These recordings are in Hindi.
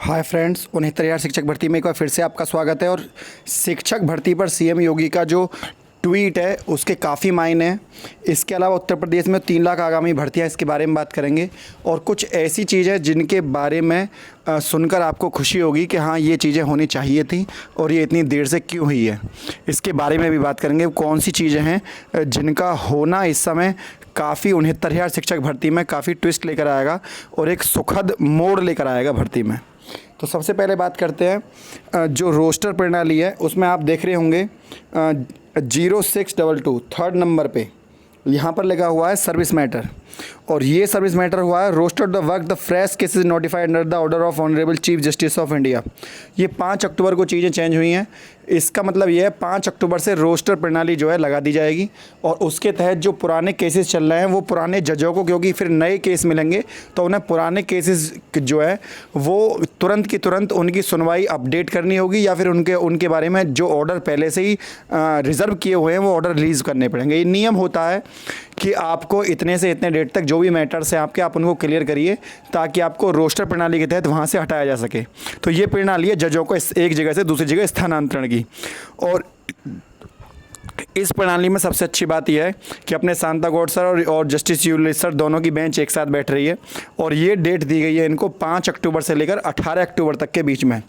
हाय फ्रेंड्स, 69,000 शिक्षक भर्ती में एक बार फिर से आपका स्वागत है। और शिक्षक भर्ती पर सीएम योगी का जो ट्वीट है उसके काफ़ी मायने हैं। इसके अलावा उत्तर प्रदेश में 3 लाख आगामी भर्तियां, इसके बारे में बात करेंगे। और कुछ ऐसी चीज़ें जिनके बारे में सुनकर आपको खुशी होगी कि हाँ, ये चीज़ें होनी चाहिए थी और ये इतनी देर से क्यों हुई है, इसके बारे में भी बात करेंगे। कौन सी चीज़ें हैं जिनका होना इस समय काफ़ी 69,000 शिक्षक भर्ती में काफ़ी ट्विस्ट लेकर आएगा और एक सुखद मोड़ लेकर आएगा भर्ती में। तो सबसे पहले बात करते हैं जो रोस्टर प्रणाली है उसमें आप देख रहे होंगे 0622 थर्ड नंबर पे यहाँ पर लगा हुआ है सर्विस मैटर। और ये सर्विस मैटर हुआ है roster the work the fresh cases notified under the order of honourable chief justice of India. ये 5 अक्टूबर को चीज़ें चेंज हुई हैं। इसका मतलब ये है 5 अक्टूबर से रोस्टर प्रणाली जो है लगा दी जाएगी और उसके तहत जो पुराने केसेस चल रहे हैं वो पुराने जजों को, क्योंकि फिर नए केस मिलेंगे तो उन्हें पुराने केसेस जो है वो तुरंत की तुरंत उनकी सुनवाई अपडेट करनी होगी या फिर उनके बारे में जो ऑर्डर पहले से ही रिज़र्व किए हुए हैं वो ऑर्डर रिलीज़ करने पड़ेंगे। ये नियम होता है कि आपको इतने से इतने डेट तक जो भी मैटर्स हैं आपके, आप उनको क्लियर करिए ताकि आपको रोस्टर प्रणाली के तहत वहाँ से हटाया जा सके। तो ये प्रणाली है जजों को एक जगह से दूसरी जगह स्थानांतरण की। और इस प्रणाली में सबसे अच्छी बात यह है कि अपने शांता गौड़ सर और जस्टिस यूलिस सर दोनों की बेंच एक साथ बैठ रही है और ये डेट दी गई है इनको 5 अक्टूबर से लेकर 18 अक्टूबर तक के बीच में।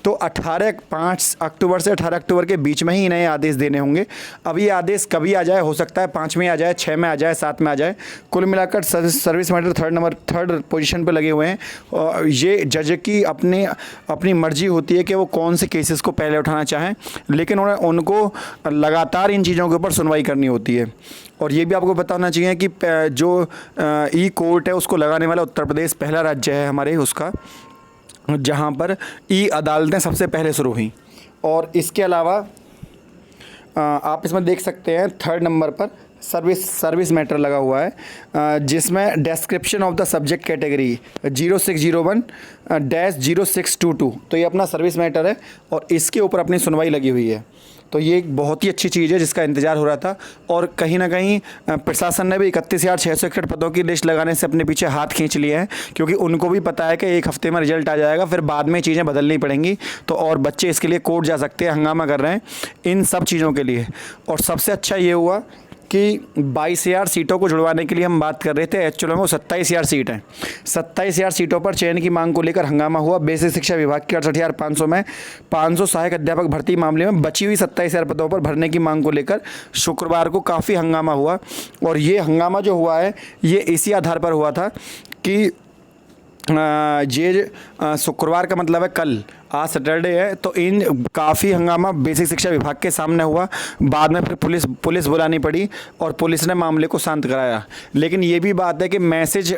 तो 5 अक्टूबर से 18 अक्टूबर के बीच में ही नए आदेश देने होंगे। अब ये आदेश कभी आ जाए, हो सकता है 5 में आ जाए, 6 में आ जाए, 7 में आ जाए। कुल मिलाकर सर्विस मैटर थर्ड पोजीशन पर लगे हुए हैं। और ये जज की अपनी मर्जी होती है कि वो कौन से केसेस को पहले उठाना चाहें, लेकिन उनको लगातार इन चीज़ों के ऊपर सुनवाई करनी होती है। और ये भी आपको पता होना चाहिए कि जो ई कोर्ट है उसको लगाने वाला उत्तर प्रदेश पहला राज्य है हमारे उसका, जहाँ पर ई अदालतें सबसे पहले शुरू हुई। और इसके अलावा आप इसमें देख सकते हैं थर्ड नंबर पर सर्विस मैटर लगा हुआ है जिसमें description of the subject category 0601-0622। तो ये अपना सर्विस मैटर है और इसके ऊपर अपनी सुनवाई लगी हुई है। तो ये एक बहुत ही अच्छी चीज़ है जिसका इंतज़ार हो रहा था। और कहीं ना कहीं प्रशासन ने भी 31,661 पदों की लिस्ट लगाने से अपने पीछे हाथ खींच लिए हैं, क्योंकि उनको भी पता है कि एक हफ्ते में रिजल्ट आ जाएगा, फिर बाद में चीज़ें बदलनी पड़ेंगी। तो और बच्चे इसके लिए कोर्ट जा सकते हैं, हंगामा कर रहे हैं इन सब चीज़ों के लिए। और सबसे अच्छा ये हुआ कि 22,000 सीटों को जुड़वाने के लिए हम बात कर रहे थे, एक्चुअल में वो 27,000 सीट हैं। 27,000 सीटों पर चयन की मांग को लेकर हंगामा हुआ। बेसिक शिक्षा विभाग की 68,500 में 500 सहायक अध्यापक भर्ती मामले में बची हुई 27,000 पदों पर भरने की मांग को लेकर शुक्रवार को काफ़ी हंगामा हुआ। और ये हंगामा जो हुआ है ये इसी आधार पर हुआ था कि ये शुक्रवार का मतलब है कल, आज सैटरडे है, तो इन काफ़ी हंगामा बेसिक शिक्षा विभाग के सामने हुआ। बाद में फिर पुलिस बुलानी पड़ी और पुलिस ने मामले को शांत कराया। लेकिन ये भी बात है कि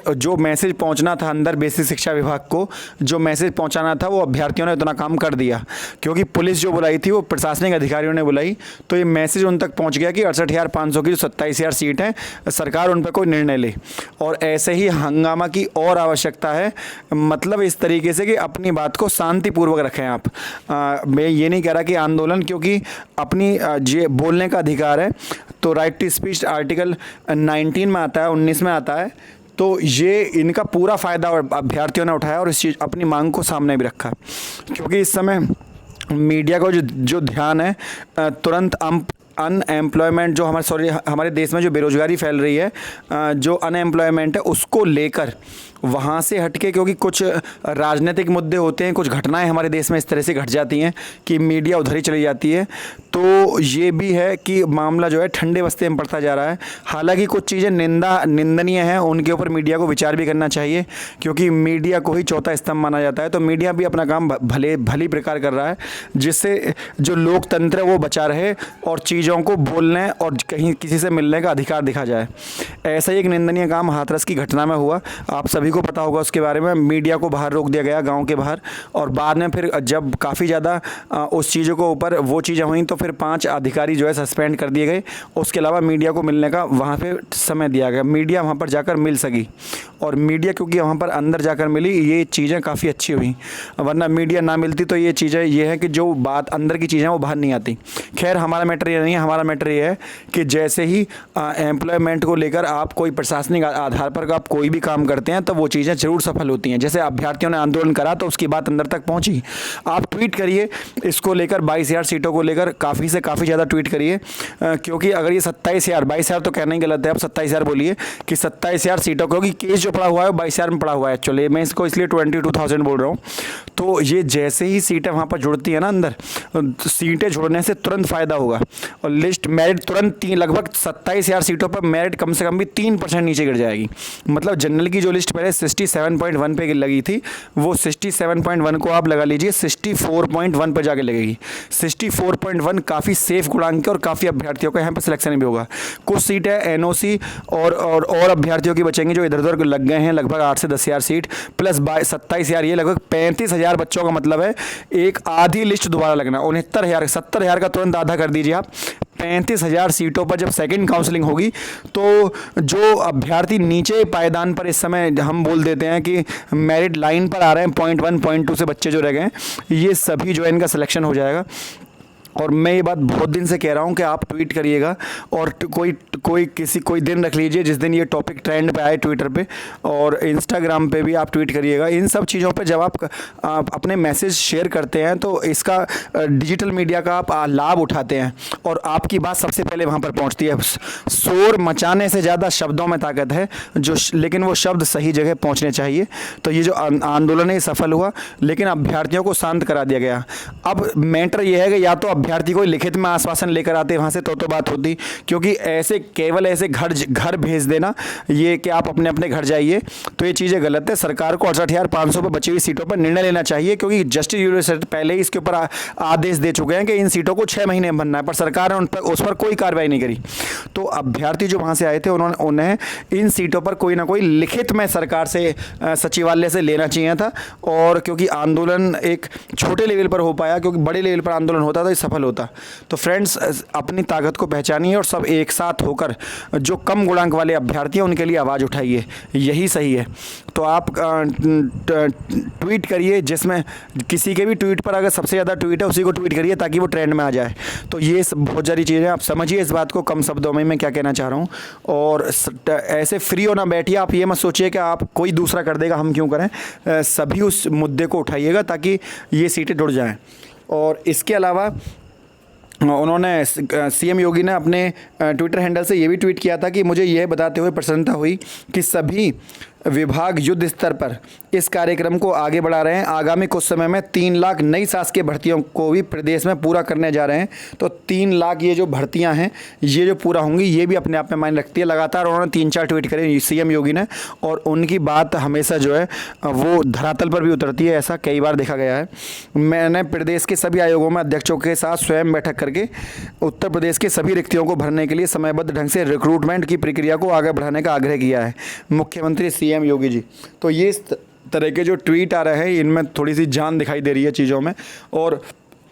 जो मैसेज पहुंचना था अंदर बेसिक शिक्षा विभाग को, जो मैसेज पहुंचाना था वो अभ्यर्थियों ने उतना काम कर दिया, क्योंकि पुलिस जो बुलाई थी वो प्रशासनिक अधिकारियों ने बुलाई। तो ये मैसेज उन तक पहुँच गया कि 68,500 की जो 27,000 सीट हैं सरकार उन पर कोई निर्णय ले। और ऐसे ही हंगामा की और आवश्यकता है, मतलब इस तरीके से कि अपनी बात को शांतिपूर्वक रखें आप। मैं ये नहीं कह रहा कि आंदोलन, क्योंकि अपनी ये बोलने का अधिकार है। तो राइट टू स्पीच आर्टिकल 19 में आता है, 19 में आता है। तो ये इनका पूरा फ़ायदा अभ्यर्थियों ने उठाया और इस चीज़ अपनी मांग को सामने भी रखा, क्योंकि इस समय मीडिया को जो ध्यान है तुरंत अनएम्प्लॉयमेंट जो हमारे देश में जो बेरोज़गारी फैल रही है, जो अनएम्प्लॉयमेंट है उसको लेकर वहाँ से हटके, क्योंकि कुछ राजनीतिक मुद्दे होते हैं, कुछ घटनाएं हमारे देश में इस तरह से घट जाती हैं कि मीडिया उधर ही चली जाती है। तो ये भी है कि मामला जो है ठंडे बस्ते में पड़ता जा रहा है। हालांकि कुछ चीज़ें निंदनीय हैं, उनके ऊपर मीडिया को विचार भी करना चाहिए, क्योंकि मीडिया को ही चौथा स्तंभ माना जाता है। तो मीडिया भी अपना काम भली प्रकार कर रहा है, जिससे जो लोकतंत्र है वो बचा रहे और चीज़ों को बोलने और कहीं किसी से मिलने का अधिकार दिखा जाए। ऐसा ही एक निंदनीय काम हाथरस की घटना में हुआ, आप सभी को पता होगा उसके बारे में। मीडिया को बाहर रोक दिया गया गांव के बाहर, और बाद में फिर जब काफ़ी ज़्यादा उस चीज़ों को ऊपर वो चीज़ें हुई तो फिर 5 अधिकारी जो है सस्पेंड कर दिए गए। उसके अलावा मीडिया को मिलने का वहाँ पे समय दिया गया, मीडिया वहाँ पर जाकर मिल सकी। और मीडिया क्योंकि वहाँ पर अंदर जाकर मिली, ये चीज़ें काफ़ी अच्छी हुई, वरना मीडिया ना मिलती तो ये चीज़ें ये है कि जो बात अंदर की चीज़ें वो बाहर नहीं आती। खैर हमारा मैटर ये नहीं है, हमारा मैटर ये है कि जैसे ही एम्प्लॉयमेंट को लेकर आप कोई प्रशासनिक आधार पर आप कोई भी काम करते हैं तो वो चीज़ें ज़रूर सफल होती हैं। जैसे अभ्यर्थियों ने आंदोलन करा तो उसकी बात अंदर तक पहुंची। आप ट्वीट करिए इसको लेकर, 22,000 सीटों को लेकर काफ़ी से काफ़ी ज़्यादा ट्वीट करिए, क्योंकि अगर ये 27,000, 22,000 तो कहना ही गलत है, आप 27,000 बोलिए कि 27,000 सीटों, क्योंकि केस जो पड़ा हुआ है वो 22,000 में पड़ा हुआ है एक्चुअली, मैं इसको इसलिए 22,000 बोल रहा हूँ। तो ये जैसे ही सीटें वहाँ पर जुड़ती है ना अंदर, सीटें जुड़ने से तुरंत फ़ायदा होगा और लिस्ट मेरिट तुरंत लगभग 27,000 सीटों पर मेरिट कम से कम भी 3% नीचे गिर जाएगी। मतलब जनरल की जो लिस्ट पहले 67.1 पे लगी थी, वो 67.1 को आप लगा लीजिए 64.1 पर जाके लगेगी। 64.1 काफ़ी सेफ गुणांक है और काफ़ी अभ्यर्थियों का यहाँ पर सिलेक्शन भी होगा। कुछ सीटें एनओसी और अभ्यर्थियों की बचेंगी जो इधर उधर लग गए हैं, लगभग 8 से 10,000 सीट प्लस 27,000, ये लगभग 35,000 बच्चों का मतलब है एक आधी लिस्ट दोबारा लगना। 69,000, 70,000 का तुरंत आधा कर दीजिए आप। 35,000 सीटों पर जब सेकंड काउंसलिंग होगी तो जो अभ्यर्थी नीचे पायदान पर इस समय हम बोल देते हैं कि मेरिट लाइन पर आ रहे हैं, 0.1 0.2 से बच्चे जो रह गए हैं, ये सभी जो है इनका सिलेक्शन हो जाएगा। और मैं ये बात बहुत दिन से कह रहा हूँ कि आप ट्वीट करिएगा और कोई दिन रख लीजिए जिस दिन ये टॉपिक ट्रेंड पे आए ट्विटर पे और इंस्टाग्राम पे भी आप ट्वीट करिएगा। इन सब चीज़ों पे जब आप अपने मैसेज शेयर करते हैं तो इसका डिजिटल मीडिया का आप लाभ उठाते हैं और आपकी बात सबसे पहले वहाँ पर पहुँचती है। शोर मचाने से ज़्यादा शब्दों में ताकत है, लेकिन वो शब्द सही जगह पहुँचने चाहिए। तो ये जो आंदोलन है सफल हुआ, लेकिन अभ्यर्थियों को शांत करा दिया गया। अब मैटर ये है कि या तो अभ्यर्थी को लिखित में आश्वासन लेकर आते वहाँ से तो बात होती, क्योंकि ऐसे केवल ऐसे घर भेज देना ये कि आप अपने अपने घर जाइए, तो ये चीज़ें गलत है। सरकार को 68,500 पर बची हुई सीटों पर निर्णय लेना चाहिए, क्योंकि जस्टिस यूनिवर्सिटी पहले ही इसके ऊपर आदेश दे चुके हैं कि इन सीटों को 6 महीने में बनना है, पर सरकार ने उस पर कोई कार्रवाई नहीं करी। तो अभ्यर्थी जो वहाँ से आए थे उन्हें इन सीटों पर कोई ना कोई लिखित में सरकार से, सचिवालय से लेना चाहिए था। और क्योंकि आंदोलन एक छोटे लेवल पर हो पाया, क्योंकि बड़े लेवल पर आंदोलन होता तो सफल होता। तो फ्रेंड्स, अपनी ताकत को पहचानिए और सब एक साथ होकर जो कम गुणांक वाले अभ्यर्थी हैं उनके लिए आवाज़ उठाइए, यही सही है। तो आप ट्वीट करिए, जिसमें किसी के भी ट्वीट पर अगर सबसे ज़्यादा ट्वीट है उसी को ट्वीट करिए ताकि वो ट्रेंड में आ जाए। तो ये बहुत सारी चीज़ें आप समझिए इस बात को, कम शब्दों में मैं क्या कहना चाह रहा हूँ। और ऐसे फ्री हो ना बैठिए, आप ये मत सोचिए कि आप कोई दूसरा कर देगा हम क्यों करें। सभी उस मुद्दे को उठाइएगा ताकि ये सीटें जुड़ जाएँ। और इसके अलावा उन्होंने सीएम योगी ने अपने ट्विटर हैंडल से ये भी ट्वीट किया था कि मुझे यह बताते हुए प्रसन्नता हुई कि सभी विभाग युद्ध स्तर पर इस कार्यक्रम को आगे बढ़ा रहे हैं। आगामी कुछ समय में 3 लाख नई शासकीय भर्तियों को भी प्रदेश में पूरा करने जा रहे हैं। तो 3 लाख ये जो भर्तियां हैं ये जो पूरा होंगी, ये भी अपने आप में मायने रखती है। लगातार उन्होंने 3-4 ट्वीट करे सीएम योगी ने, और उनकी बात हमेशा जो है वो धरातल पर भी उतरती है, ऐसा कई बार देखा गया है। मैंने प्रदेश के सभी आयोगों में अध्यक्षों के साथ स्वयं बैठक करके उत्तर प्रदेश के सभी रिक्तियों को भरने के लिए समयबद्ध ढंग से रिक्रूटमेंट की प्रक्रिया को आगे बढ़ाने का आग्रह किया है, मुख्यमंत्री सीएम योगी जी। तो ये इस तरह के जो ट्वीट आ रहे हैं इनमें थोड़ी सी जान दिखाई दे रही है चीज़ों में। और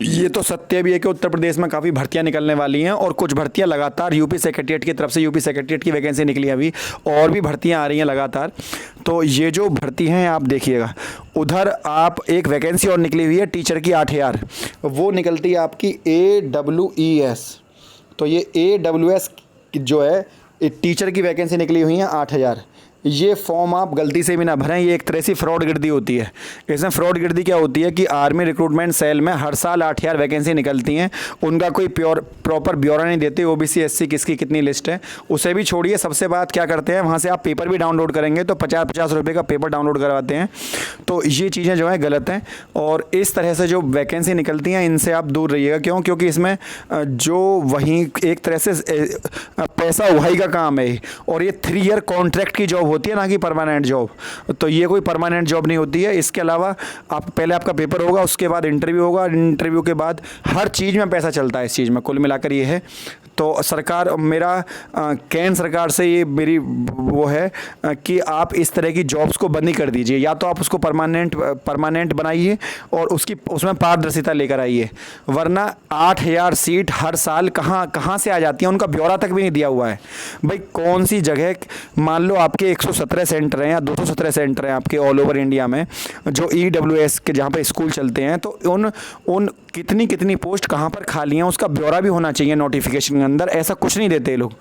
ये तो सत्य भी है कि उत्तर प्रदेश में काफ़ी भर्तियां निकलने वाली हैं और कुछ भर्तियां लगातार यूपी सेक्रेटरीट की तरफ से, यूपी सेक्रेटरीट की वैकेंसी निकली अभी, और भी भर्तियां आ रही हैं लगातार। तो ये जो भर्ती हैं आप देखिएगा, उधर आप एक वैकेंसी और निकली हुई है टीचर की 8,000, वो निकलती है आपकी AWES। तो ये AWS जो है टीचर की वैकेंसी निकली हुई है 8,000। ये फॉर्म आप गलती से भी ना भरें, ये एक तरह से फ्रॉड गिरदी होती है। इसमें फ्रॉड गिरदी क्या होती है कि आर्मी रिक्रूटमेंट सेल में हर साल 8,000 वैकेंसी निकलती हैं, उनका कोई प्रॉपर ब्यौरा नहीं देते, OBC SC किसकी कितनी लिस्ट है उसे भी छोड़िए। सबसे बात क्या करते हैं, वहाँ से आप पेपर भी डाउनलोड करेंगे तो 50-50 रुपये का पेपर डाउनलोड करवाते हैं। तो ये चीज़ें जो है गलत हैं, और इस तरह से जो वैकेंसी निकलती हैं इनसे आप दूर रहिएगा। क्यों? क्योंकि इसमें जो वहीं एक तरह से पैसा उहाई का काम है, और ये 3 ईयर कॉन्ट्रैक्ट की जॉब होती है, ना कि परमानेंट जॉब। तो ये कोई परमानेंट जॉब नहीं होती है। इसके अलावा आप पहले आपका पेपर होगा, उसके बाद इंटरव्यू होगा, इंटरव्यू के बाद हर चीज़ में पैसा चलता है। इस चीज़ में कुल मिलाकर ये है। तो सरकार, मेरा केंद्र सरकार से ये मेरी वो है कि आप इस तरह की जॉब्स को बंद ही कर दीजिए, या तो आप उसको परमानेंट बनाइए और उसमें पारदर्शिता लेकर आइए, वरना 8,000 सीट हर साल कहाँ से आ जाती हैं, उनका ब्यौरा तक भी नहीं दिया हुआ है। भाई कौन सी जगह, मान लो आपके 117 सेंटर हैं या 217 सेंटर हैं आपके ऑल ओवर इंडिया में जो EWS के जहाँ पर स्कूल चलते हैं, तो उन कितनी पोस्ट कहाँ पर खाली हैं उसका ब्यौरा भी होना चाहिए नोटिफिकेशन के अंदर। ऐसा कुछ नहीं देते लोग।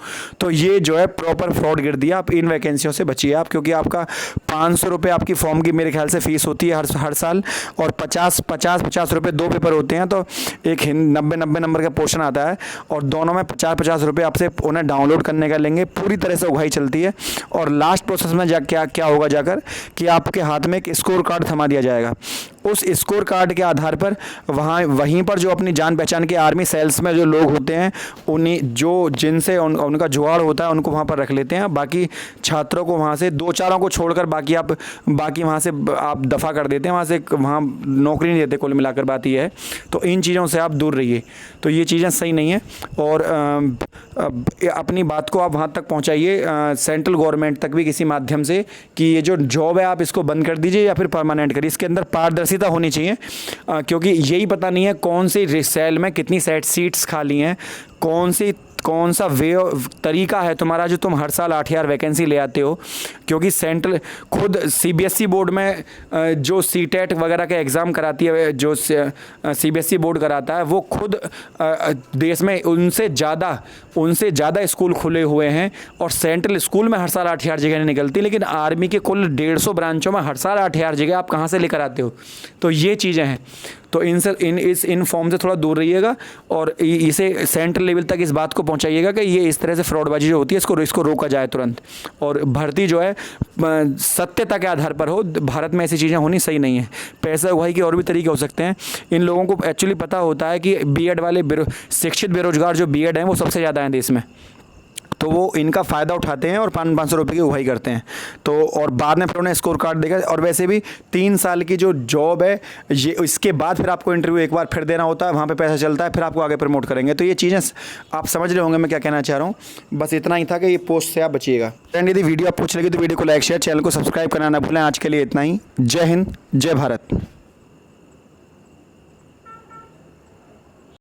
तो ये जो है प्रॉपर फ्रॉड गिर दिया। आप इन वैकेंसियों से बचिए आप, क्योंकि आपका 500 रुपये आपकी फॉर्म की मेरे ख्याल से फ़ीस होती है हर साल, और 50 रुपये 2 पेपर होते हैं, तो एक 90 नंबर का पोर्शन आता है और दोनों में 50 रुपये आपसे उन्हें डाउनलोड करने का लेंगे। पूरी तरह से उगाही चलती है और लास्ट प्रोसेस में क्या होगा जाकर कि आपके हाथ में एक स्कोर कार्ड थमा दिया जाएगा। उस स्कोर कार्ड के आधार पर वहीं पर जो अपनी जान पहचान के आर्मी सेल्स में जो लोग होते हैं उन्हीं जिनसे उनका जुगाड़ होता है उनको वहाँ पर रख लेते हैं। बाकी छात्रों को वहाँ से 2-4 को छोड़कर बाकी वहाँ से आप दफ़ा कर देते हैं, वहाँ नौकरी नहीं देते। कुल मिलाकर बात ये है। तो इन चीज़ों से आप दूर रहिए। तो ये चीज़ें सही नहीं है और अपनी बात को आप वहाँ तक पहुँचाइए सेंट्रल गवर्नमेंट तक भी किसी माध्यम से कि ये जो जॉब है आप इसको बंद कर दीजिए या फिर परमानेंट करिए। इसके अंदर पारदर्शिता होनी चाहिए, क्योंकि यही पता नहीं है कौन सी सेल में कितनी सीट्स खाली हैं, कौन सा तरीका है तुम्हारा जो तुम हर साल 8,000 वैकेंसी ले आते हो। क्योंकि सेंट्रल खुद CBSE बोर्ड में जो CTET वगैरह के एग्ज़ाम कराती है, जो CBSE बोर्ड कराता है, वो खुद देश में उनसे ज़्यादा स्कूल खुले हुए हैं और सेंट्रल स्कूल में हर साल 8,000 जगह नहीं निकलती, लेकिन आर्मी के कुल 150 ब्रांचों में हर साल 8,000 जगह आप कहाँ से लेकर आते हो। तो ये चीज़ें हैं। तो इन फॉर्म से थोड़ा दूर रहिएगा और इसे सेंट्रल लेवल तक इस बात को पहुंचाइएगा कि ये इस तरह से फ्रॉडबाजी जो होती है इसको रोका जाए तुरंत, और भर्ती जो है सत्यता के आधार पर हो। भारत में ऐसी चीज़ें होनी सही नहीं है। पैसा उगाही के और भी तरीके हो सकते हैं। इन लोगों को एक्चुअली पता होता है कि B.Ed वाले शिक्षित बेरोजगार जो B.Ed हैं वो सबसे ज़्यादा हैं देश में, तो वो इनका फ़ायदा उठाते हैं और 500 रुपये की उगाही करते हैं। तो और बाद में फिर उन्हें स्कोर कार्ड देगा। और वैसे भी 3 साल की जो जॉब है ये, इसके बाद फिर आपको इंटरव्यू एक बार फिर देना होता है, वहाँ पे पैसा चलता है, फिर आपको आगे प्रमोट करेंगे। तो ये चीज़ें आप समझ रहे होंगे मैं क्या कहना चाह रहा हूँ। बस इतना ही था कि ये पोस्ट से आप बचिएगा। फ्रेंड, यदि वीडियो आपको अच्छी लगी तो वीडियो को लाइक शेयर, चैनल को सब्सक्राइब करना ना भूलें। आज के लिए इतना ही। जय हिंद, जय भारत।